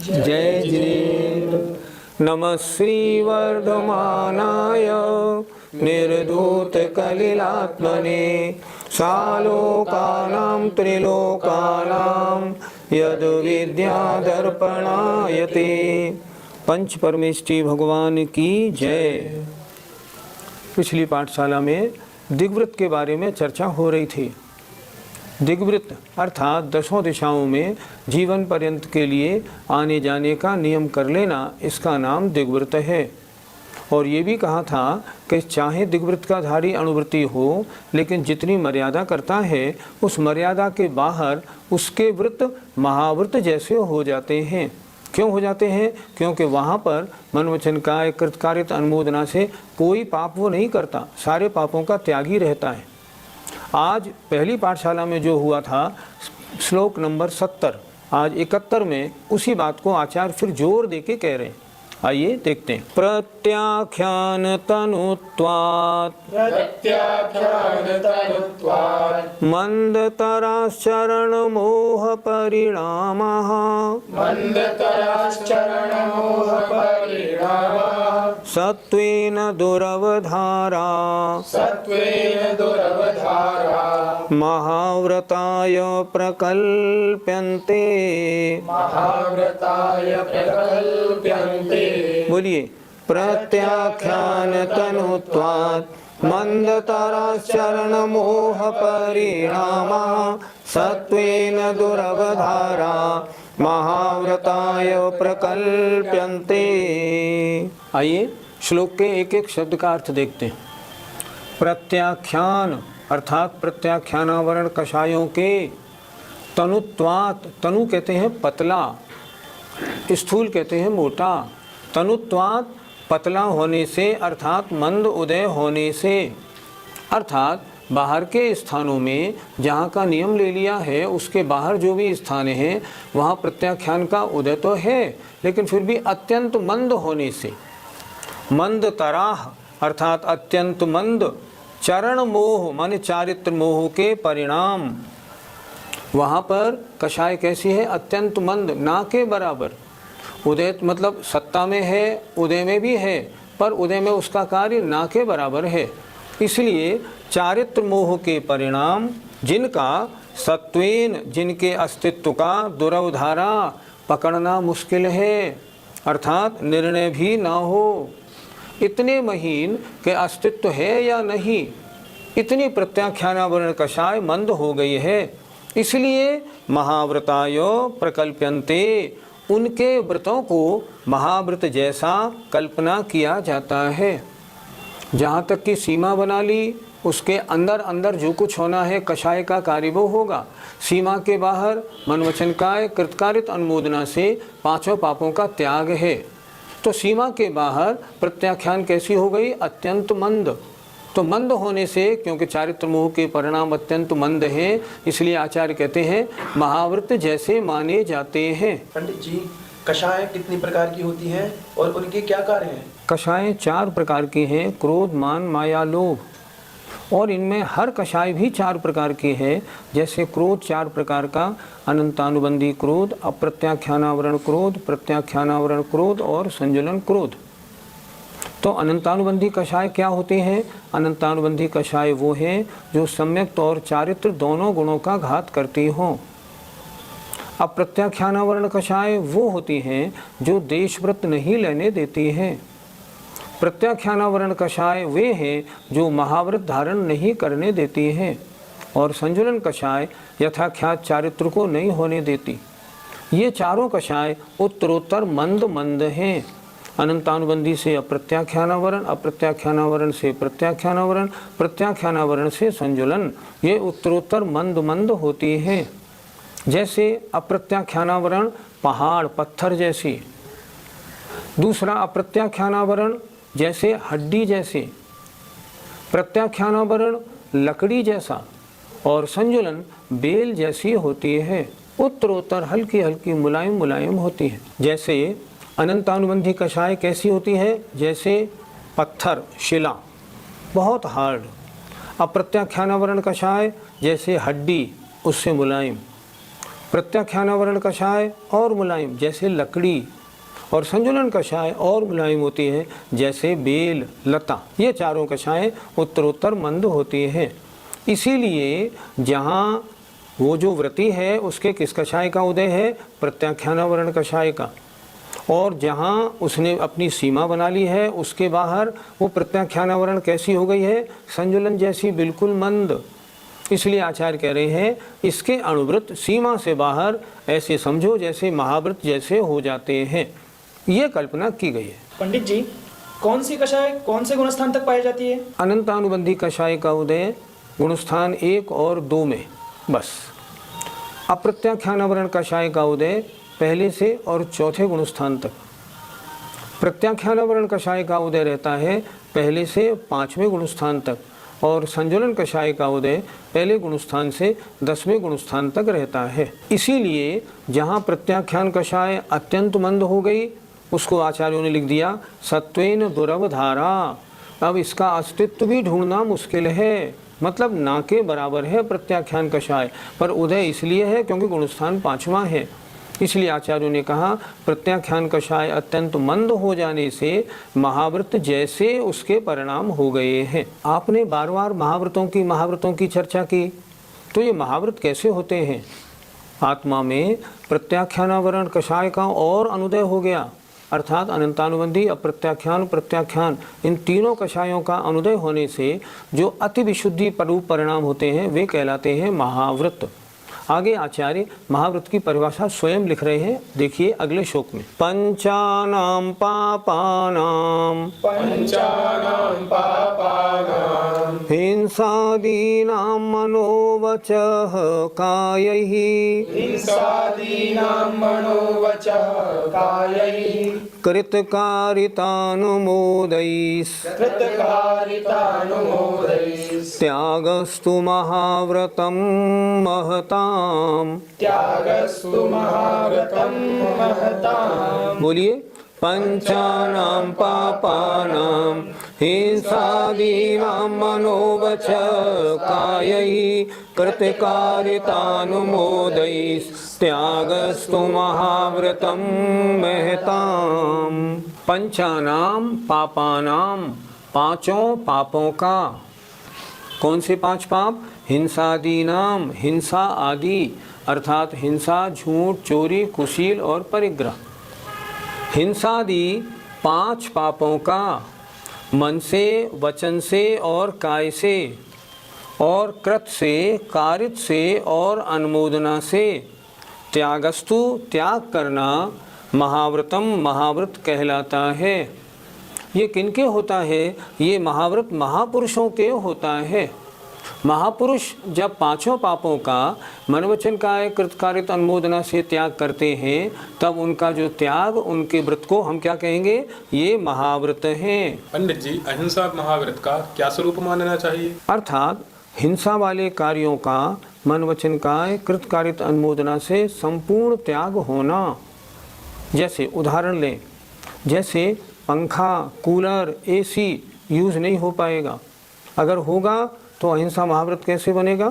जय जिनेन्द्र। नमः श्रीवर्धमानाय निर्धूतकलिलात्मने सालोकानां त्रिलोकानां यद्विद्यादर्पणायते। पंच परमेष्टि भगवान की जय। पिछली पाठशाला में दिग्वृत के बारे में चर्चा हो रही थी। दिग्वृत अर्थात दसों दिशाओं में जीवन पर्यंत के लिए आने जाने का नियम कर लेना, इसका नाम दिग्वृत है। और ये भी कहा था कि चाहे दिग्वृत का धारी अणुवृत्ति हो, लेकिन जितनी मर्यादा करता है उस मर्यादा के बाहर उसके वृत्त महावृत्त जैसे हो जाते हैं। क्यों हो जाते हैं? क्योंकि वहाँ पर मन वचन काय कृतकार्यत अनुमोदना से कोई पाप वो नहीं करता, सारे पापों का त्यागी रहता है। आज पहली पाठशाला में जो हुआ था श्लोक नंबर 70, आज 71 में उसी बात को आचार्य फिर जोर देके कह रहे हैं। आइए देखते हैं। प्रत्याख्यान तनुत्वात् मंदतराश्चरण मोह परिणामः सत्वेन दुरवधारा महाव्रताय प्रकल्प्यन्ते। बोलिए। प्रत्याख्यान तनुत्वात् मंदतराश्चरण मोह परिणामः सत्वेन दुरवधारा महाव्रताय प्रकल्प्यन्ते। आइए श्लोक के एक एक शब्द का अर्थ देखते हैं। प्रत्याख्यान अर्थात प्रत्याख्यानावरण कषायों के, तनुत्वात्, तनु कहते हैं पतला, स्थूल कहते हैं मोटा, तनुत्वात् पतला होने से अर्थात मंद उदय होने से, अर्थात बाहर के स्थानों में जहाँ का नियम ले लिया है उसके बाहर जो भी स्थान हैं वहाँ प्रत्याख्यान का उदय तो है, लेकिन फिर भी अत्यंत मंद होने से। मंद तराह अर्थात अत्यंत मंद, चरण मोह माने चारित्र मोह के परिणाम। वहाँ पर कषाय कैसी है? अत्यंत मंद, ना के बराबर। उदय मतलब सत्ता में है, उदय में भी है, पर उदय में उसका कार्य ना के बराबर है। इसलिए चारित्र मोह के परिणाम जिनका सत्वेन, जिनके अस्तित्व का दुरवधारा पकड़ना मुश्किल है, अर्थात निर्णय भी ना हो। इतने महीन के अस्तित्व है या नहीं, इतनी प्रत्याख्यानावरण कषाय मंद हो गई है। इसलिए महाव्रतायो प्रकल्प्यन्ते, उनके व्रतों को महाव्रत जैसा कल्पना किया जाता है। जहाँ तक की सीमा बना ली, उसके अंदर अंदर जो कुछ होना है कषाय का कार्य वो होगा। सीमा के बाहर मन वचन काय कृतकार्यत अनुमोदना से पांचों पापों का त्याग है। तो सीमा के बाहर प्रत्याख्यान कैसी हो गई? अत्यंत मंद। तो मंद होने से, क्योंकि चारित्र मोह के परिणाम अत्यंत मंद हैं, इसलिए आचार्य कहते हैं महाव्रत जैसे माने जाते हैं। पंडित जी, कषाय कितनी प्रकार की होती हैं और उनके क्या कार्य हैं? कषाय 4 प्रकार की हैं, क्रोध मान माया लोभ। और इनमें हर कषाय भी 4 प्रकार की है। जैसे क्रोध 4 प्रकार का, अनंतानुबंधी क्रोध, अप्रत्याख्यानावरण क्रोध, प्रत्याख्यानावरण क्रोध और संजुलन क्रोध। तो अनंतानुबंधी कषाय क्या होते हैं? अनंतानुबंधी कषाय वो हैं जो सम्यक्त और चारित्र दोनों गुणों का घात करती हों। अप्रत्याख्यानावरण कषाय वो होती हैं जो देशव्रत नहीं लेने देती हैं। प्रत्याख्यानावरण कषाय वे हैं जो महाव्रत धारण नहीं करने देती हैं। और संजुलन कषाय यथाख्यात चारित्र को नहीं होने देती। ये चारों कषाय उत्तरोत्तर मंद मंद हैं। अनंतानुबंधी से अप्रत्याख्यानावरण, अप्रत्याख्यानावरण से प्रत्याख्यानावरण, प्रत्याख्यानावरण से संजुलन, ये उत्तरोत्तर मंद मंद होती हैं। जैसे अप्रत्याख्यानावरण पहाड़ पत्थर जैसी, दूसरा अप्रत्याख्यानावरण जैसे हड्डी जैसे, प्रत्याख्यानावरण लकड़ी जैसा, और संजुलन बेल जैसी होती है। उत्तरोत्तर हल्की हल्की मुलायम मुलायम होती है। जैसे अनंतानुबंधी कषाय कैसी होती है? जैसे पत्थर शिला, बहुत हार्ड। अप्रत्याख्यानावरण कषाय जैसे हड्डी, उससे मुलायम। प्रत्याख्यानावरण कषाय और मुलायम जैसे लकड़ी, और संजुलन कषाय और मुलायम होती है जैसे बेल लता। ये चारों कषाय उत्तरोत्तर मंद होती हैं। इसीलिए जहाँ वो जो व्रती है उसके किस कषाय का उदय है? प्रत्याख्यानावरण कषाय का। और जहाँ उसने अपनी सीमा बना ली है उसके बाहर वो प्रत्याख्यानावरण कैसी हो गई है? संजुलन जैसी, बिल्कुल मंद। इसलिए आचार्य कह रहे हैं इसके अणुव्रत सीमा से बाहर ऐसे समझो जैसे महाव्रत जैसे हो जाते हैं। ये कल्पना की गई है। पंडित जी, कौन सी कषाय कौन से गुणस्थान तक पाई जाती है? अनंतानुबंधी कषाय का उदय गुणस्थान 1 और 2 में बस। अप्रत्याख्यानावरण कषाय का उदय पहले से और चौथे गुणस्थान तक। प्रत्याख्यानावरण कषाय का उदय रहता है पहले से 5वें गुणस्थान तक, और संजुलन कषाय का उदय पहले गुणस्थान से 10वें गुणस्थान तक रहता है। इसीलिए जहाँ प्रत्याख्यान कषाय अत्यंत मंद हो गई उसको आचार्यों ने लिख दिया सत्वेन दुरवधारा। अब इसका अस्तित्व भी ढूंढना मुश्किल है, मतलब ना के बराबर है प्रत्याख्यान कषाय, पर उदय इसलिए है क्योंकि गुणस्थान 5वां है। इसलिए आचार्यों ने कहा प्रत्याख्यान कषाय अत्यंत मंद हो जाने से महाव्रत जैसे उसके परिणाम हो गए हैं। आपने बार बार महाव्रतों की चर्चा की, तो ये महाव्रत कैसे होते हैं? आत्मा में प्रत्याख्यानावरण कषाय का और अनुदय हो गया, अर्थात अनंतानुबंधी, अप्रत्याख्यान, प्रत्याख्यान, इन तीनों कषायों का अनुदय होने से जो अति विशुद्धि रूप परिणाम होते हैं वे कहलाते हैं महाव्रत। आगे आचार्य महाव्रत की परिभाषा स्वयं लिख रहे हैं, देखिए अगले श्लोक में। पंचानाम पापानाम हिंसादीनां मनोवचः कायैः कृतकारितानुमोदैस्तु महाव्रतं महताम्। बोलिए, पंचानां पापानां हिंसादीनां मनोवचः कायैः कृतकारितानुमोदैस्त्यागस्तु महाव्रतं महताम्। पंचानां पापानां, पांचों पापों का। कौन से 5 पाप? हिंसादीनाम, हिंसा आदि, अर्थात हिंसा, झूठ, चोरी, कुशील और परिग्रह। हिंसादि 5 पापों का, मन से, वचन से और काय से, और कृत से, कारित से और अनुमोदना से। त्यागस्तु, त्याग करना, महाव्रतम, महाव्रत कहलाता है। ये किनके होता है? ये महाव्रत महापुरुषों के होता है। महापुरुष जब 5 पापों का मन वचन काय कृतकारित अनुमोदना से त्याग करते हैं तब उनका जो त्याग, उनके व्रत को हम क्या कहेंगे? ये महाव्रत हैं। पंडित जी, अहिंसा महाव्रत का क्या स्वरूप मानना चाहिए? अर्थात हिंसा वाले कार्यों का मन वचन काय कृतकारित अनुमोदना से संपूर्ण त्याग होना। जैसे उदाहरण लें, जैसे पंखा, कूलर, एसी यूज़ नहीं हो पाएगा। अगर होगा तो अहिंसा महाव्रत कैसे बनेगा?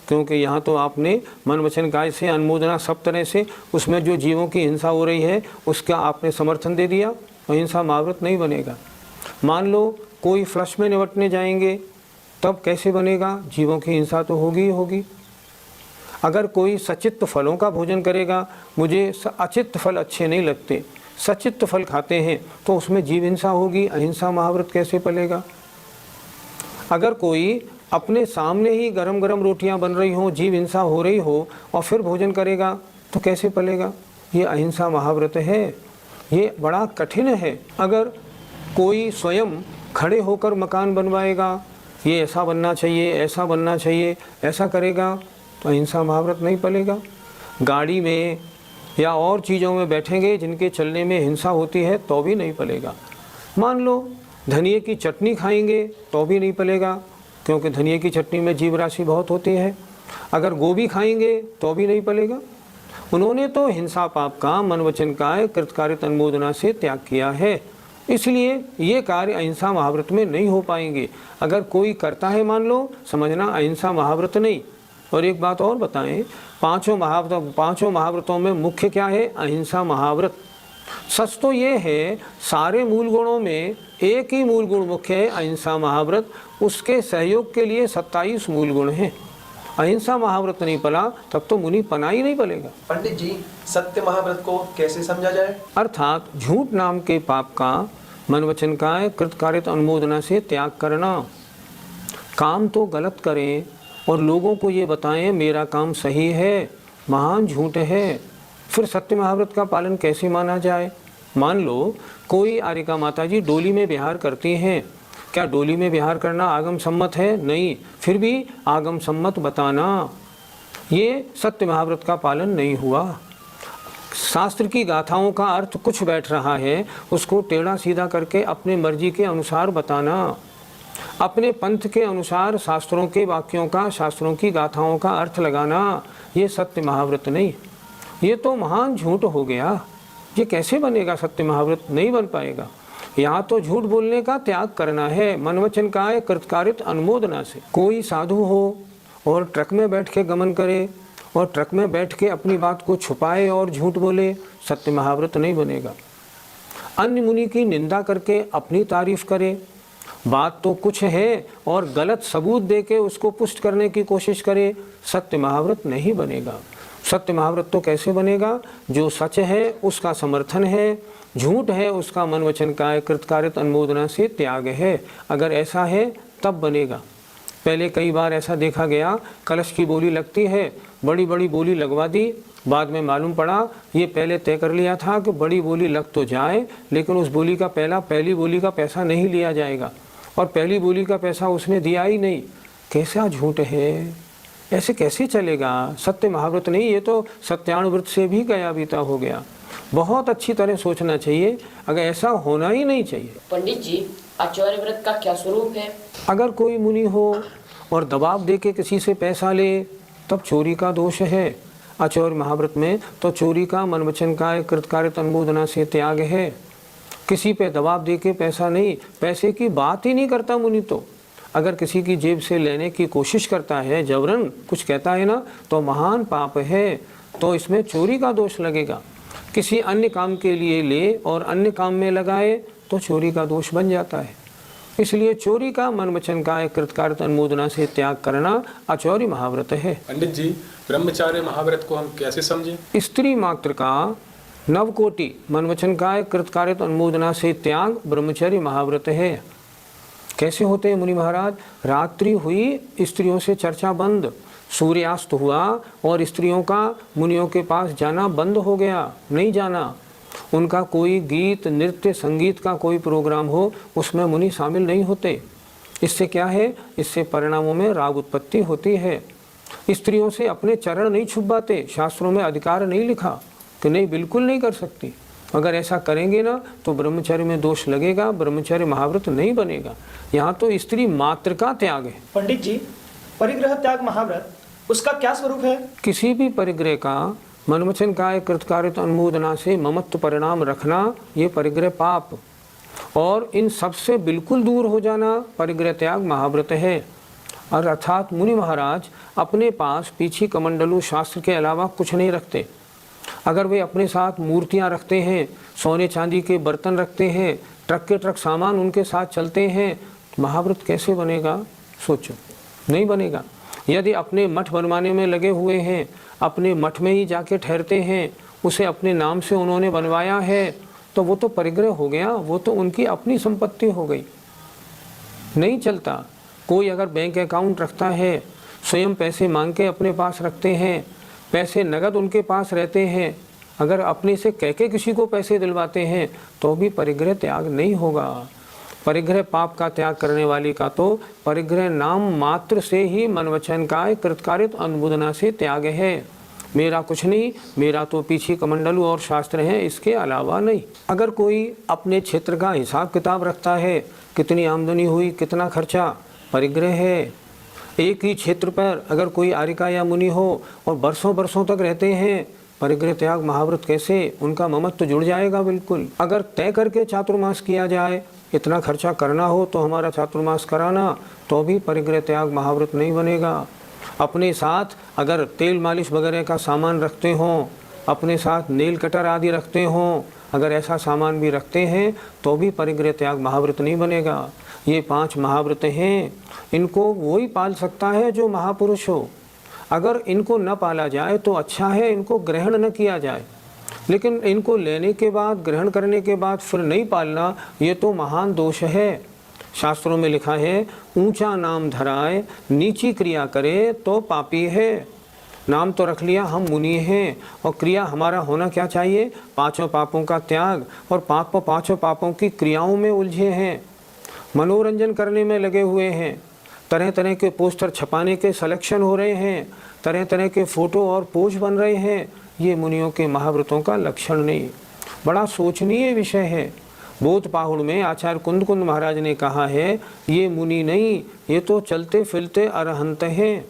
क्योंकि यहाँ तो आपने मन वचन काय से अनुमोदना सब तरह से, उसमें जो जीवों की हिंसा हो रही है उसका आपने समर्थन दे दिया, अहिंसा महाव्रत नहीं बनेगा। मान लो कोई फ्लश में निपटने जाएंगे तब कैसे बनेगा? जीवों की हिंसा तो होगी ही होगी। अगर कोई सचित्त फलों का भोजन करेगा, मुझे अचित्त फल अच्छे नहीं लगते, सचित्त फल खाते हैं, तो उसमें जीव हिंसा होगी, अहिंसा महाव्रत कैसे पलेगा? अगर कोई अपने सामने ही गरम गरम रोटियां बन रही हों, जीव हिंसा हो रही हो और फिर भोजन करेगा तो कैसे पलेगा? ये अहिंसा महाव्रत है। ये बड़ा कठिन है। अगर कोई स्वयं खड़े होकर मकान बनवाएगा, ये ऐसा बनना चाहिए, ऐसा बनना चाहिए, ऐसा करेगा तो अहिंसा महाव्रत नहीं पलेगा। गाड़ी में या और चीज़ों में बैठेंगे जिनके चलने में हिंसा होती है तो भी नहीं पलेगा। मान लो धनिए की चटनी खाएंगे तो भी नहीं पलेगा, क्योंकि धनिए की चटनी में जीव राशि बहुत होती है। अगर गोभी खाएंगे तो भी नहीं पलेगा। उन्होंने तो हिंसा पाप का मन वचन काय कृतकारित अनुमोदना से त्याग किया है, इसलिए ये कार्य अहिंसा महाव्रत में नहीं हो पाएंगे। अगर कोई करता है मान लो, समझना अहिंसा महाव्रत नहीं, और एक बात और बताएं, पांचों महाव्रतों में मुख्य क्या है? अहिंसा महाव्रत। सच तो ये है सारे मूल गुणों में एक ही मूल गुण मुख्य है, अहिंसा महाव्रत। उसके सहयोग के लिए 27 मूल गुण हैं। अहिंसा महाव्रत नहीं पला तब तो मुनि पना ही नहीं पलेगा। पंडित जी, सत्य महाव्रत को कैसे समझा जाए? अर्थात झूठ नाम के पाप का, मन वचन काया कृतकार्यत अनुमोदना से त्याग करना। काम तो गलत करें और लोगों को ये बताएं मेरा काम सही है, महान झूठ है। फिर सत्य महाव्रत का पालन कैसे माना जाए? मान लो कोई आरिका माता जी डोली में विहार करती हैं, क्या डोली में विहार करना आगम सम्मत है? नहीं। फिर भी आगम सम्मत बताना, ये सत्य महाव्रत का पालन नहीं हुआ। शास्त्र की गाथाओं का अर्थ कुछ बैठ रहा है, उसको टेढ़ा सीधा करके अपने मर्जी के अनुसार बताना, अपने पंथ के अनुसार शास्त्रों के वाक्यों का, शास्त्रों की गाथाओं का अर्थ लगाना, ये सत्य महाव्रत नहीं, ये तो महान झूठ हो गया। ये कैसे बनेगा? सत्य महाव्रत नहीं बन पाएगा। यहाँ तो झूठ बोलने का त्याग करना है, मन वचन काया कृतकार्यत अनुमोदना से। कोई साधु हो और ट्रक में बैठ के गमन करे और ट्रक में बैठ के अपनी बात को छुपाए और झूठ बोले, सत्य महाव्रत नहीं बनेगा। अन्य मुनि की निंदा करके अपनी तारीफ करे, बात तो कुछ है और गलत सबूत दे के उसको पुष्ट करने की कोशिश करे, सत्य महाव्रत नहीं बनेगा। सत्य महाव्रत तो कैसे बनेगा? जो सच है उसका समर्थन है, झूठ है उसका मन वचन काया कृतकार्यत अनुमोदना से त्याग है। अगर ऐसा है तब बनेगा। पहले कई बार ऐसा देखा गया, कलश की बोली लगती है, बड़ी बड़ी बोली लगवा दी, बाद में मालूम पड़ा ये पहले तय कर लिया था कि बड़ी बोली लग तो जाए लेकिन उस बोली का पहली बोली का पैसा नहीं लिया जाएगा, और पहली बोली का पैसा उसने दिया ही नहीं। कैसा झूठ है, ऐसे कैसे चलेगा? सत्य महाव्रत नहीं, ये तो सत्यानुव्रत से भी गया बीता हो गया। बहुत अच्छी तरह सोचना चाहिए, अगर ऐसा होना ही नहीं चाहिए। पंडित जी, आचार्य व्रत का क्या स्वरूप है? अगर कोई मुनि हो और दबाव दे के किसी से पैसा ले तब चोरी का दोष है। आचार्य महाव्रत में तो चोरी का मन वचन काया कृतकार्यत अनुमोदना से त्याग है। किसी पे दबाव दे के पैसा नहीं, पैसे की बात ही नहीं करता मुनि तो। अगर किसी की जेब से लेने की कोशिश करता है, जबरन कुछ कहता है ना, तो महान पाप है, तो इसमें चोरी का दोष लगेगा। किसी अन्य काम के लिए ले और अन्य काम में लगाए तो चोरी का दोष बन जाता है। इसलिए चोरी का मन वचन काया कृतकार्यत अनुमोदना से त्याग करना आचार्य महाव्रत है। पंडित जी, ब्रह्मचार्य महाव्रत को हम कैसे समझें? स्त्री मात्र का नवकोटि मन वचन काया कृतकार्यत अनुमोदना से त्याग ब्रह्मचर्य महाव्रत है। कैसे होते हैं मुनि महाराज? रात्रि हुई, स्त्रियों से चर्चा बंद, सूर्यास्त हुआ और स्त्रियों का मुनियों के पास जाना बंद हो गया, नहीं जाना। उनका कोई गीत नृत्य संगीत का कोई प्रोग्राम हो उसमें मुनि शामिल नहीं होते। इससे क्या है? इससे परिणामों में राग उत्पत्ति होती है। स्त्रियों से अपने चरण नहीं छुपाते, शास्त्रों में अधिकार नहीं लिखा कि नहीं, बिल्कुल नहीं कर सकती। अगर ऐसा करेंगे ना तो ब्रह्मचर्य में दोष लगेगा, ब्रह्मचर्य महाव्रत नहीं बनेगा। यहाँ तो स्त्री मात्र का त्याग है। पंडित जी, परिग्रह त्याग महाव्रत, उसका क्या स्वरूप है? किसी भी परिग्रह का मन वचन काया कृतकार्यत अनुमोदना से ममत्व परिणाम रखना, ये परिग्रह पाप, और इन सबसे बिल्कुल दूर हो जाना परिग्रह त्याग महाव्रत है। और अर्थात मुनि महाराज अपने पास पीछी कमंडलू शास्त्र के अलावा कुछ नहीं रखते। अगर वे अपने साथ मूर्तियां रखते हैं, सोने चांदी के बर्तन रखते हैं, ट्रक के ट्रक सामान उनके साथ चलते हैं, महाव्रत कैसे बनेगा? सोचो, नहीं बनेगा। यदि अपने मठ बनवाने में लगे हुए हैं, अपने मठ में ही जाके ठहरते हैं, उसे अपने नाम से उन्होंने बनवाया है, तो वो तो परिग्रह हो गया, वो तो उनकी अपनी संपत्ति हो गई, नहीं चलता। कोई अगर बैंक अकाउंट रखता है, स्वयं पैसे मांग के अपने पास रखते हैं, पैसे नगद उनके पास रहते हैं, अगर अपने से कह के किसी को पैसे दिलवाते हैं तो भी परिग्रह त्याग नहीं होगा। परिग्रह पाप का त्याग करने वाली का तो परिग्रह नाम मात्र से ही मन वचन काया कृतकार्यत अनुमोदना से त्याग है। मेरा कुछ नहीं, मेरा तो पीछे कमंडलू और शास्त्र हैं, इसके अलावा नहीं। अगर कोई अपने क्षेत्र का हिसाब किताब रखता है, कितनी आमदनी हुई, कितना खर्चा, परिग्रह है। एक ही क्षेत्र पर अगर कोई आरिका या मुनि हो और बरसों बरसों तक रहते हैं, परिग्रह त्याग महाव्रत कैसे? उनका ममत्व जुड़ जाएगा बिल्कुल। अगर तय करके चातुर्मास किया जाए, इतना खर्चा करना हो तो हमारा चातुर्मास कराना, तो भी परिग्रह त्याग महाव्रत नहीं बनेगा। अपने साथ अगर तेल मालिश वगैरह का सामान रखते हों, अपने साथ नेल कटर आदि रखते हों, अगर ऐसा सामान भी रखते हैं तो भी परिग्रह त्याग महाव्रत नहीं बनेगा। ये 5 महाव्रत हैं, इनको वही पाल सकता है जो महापुरुष हो। अगर इनको न पाला जाए तो अच्छा है, इनको ग्रहण न किया जाए, लेकिन इनको लेने के बाद, ग्रहण करने के बाद फिर नहीं पालना, ये तो महान दोष है। शास्त्रों में लिखा है, ऊंचा नाम धराए नीची क्रिया करे तो पापी है। नाम तो रख लिया हम मुनि हैं, और क्रिया हमारा होना क्या चाहिए? 5 पापों का त्याग। और 5 पापों की क्रियाओं में उलझे हैं, मनोरंजन करने में लगे हुए हैं, तरह तरह के पोस्टर छपाने के सिलेक्शन हो रहे हैं, तरह तरह के फ़ोटो और पोज बन रहे हैं। ये मुनियों के महाव्रतों का लक्षण नहीं। बड़ा सोचनीय विषय है। बोध पाहुड़ में आचार्य कुंद महाराज ने कहा है, ये मुनि नहीं, ये तो चलते फिरते अरहंत हैं।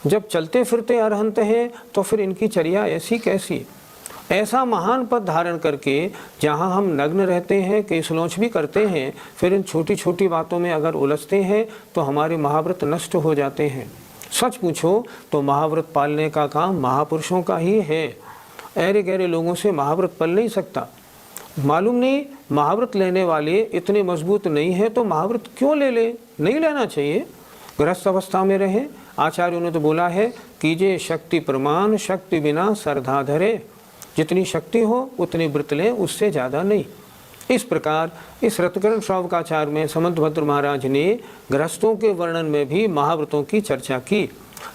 जब चलते फिरते अरहंत हैं तो फिर इनकी चर्या ऐसी कैसी? ऐसा महान पद धारण करके जहाँ हम नग्न रहते हैं, केसलोच भी करते हैं, फिर इन छोटी छोटी बातों में अगर उलझते हैं तो हमारे महाव्रत नष्ट हो जाते हैं। सच पूछो तो महाव्रत पालने का काम महापुरुषों का ही है। ऐरे गहरे लोगों से महाव्रत पल नहीं सकता। मालूम नहीं महाव्रत लेने वाले इतने मजबूत नहीं है तो महाव्रत क्यों ले? नहीं लेना चाहिए, गृहस्थ अवस्था में रहे। आचार्यों ने तो बोला है, कीजिए शक्ति प्रमाण, शक्ति बिना श्रद्धा धरे। जितनी शक्ति हो उतनी व्रत लें, उससे ज़्यादा नहीं। इस प्रकार इस रत्नकरण श्रावकाचार में समंतभद्र महाराज ने गृहस्थों के वर्णन में भी महाव्रतों की चर्चा की।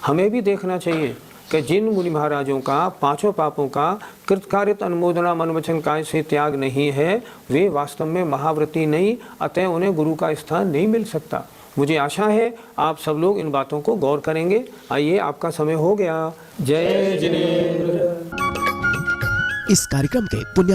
हमें भी देखना चाहिए कि जिन मुनि महाराजों का 5 पापों का कृतकार्यत अनुमोदना मन वचन काय से त्याग नहीं है, वे वास्तव में महाव्रती नहीं, अतः उन्हें गुरु का स्थान नहीं मिल सकता। मुझे आशा है आप सब लोग इन बातों को गौर करेंगे। आइए, आपका समय हो गया। जय जिनेंद्र। इस कार्यक्रम के पुण्य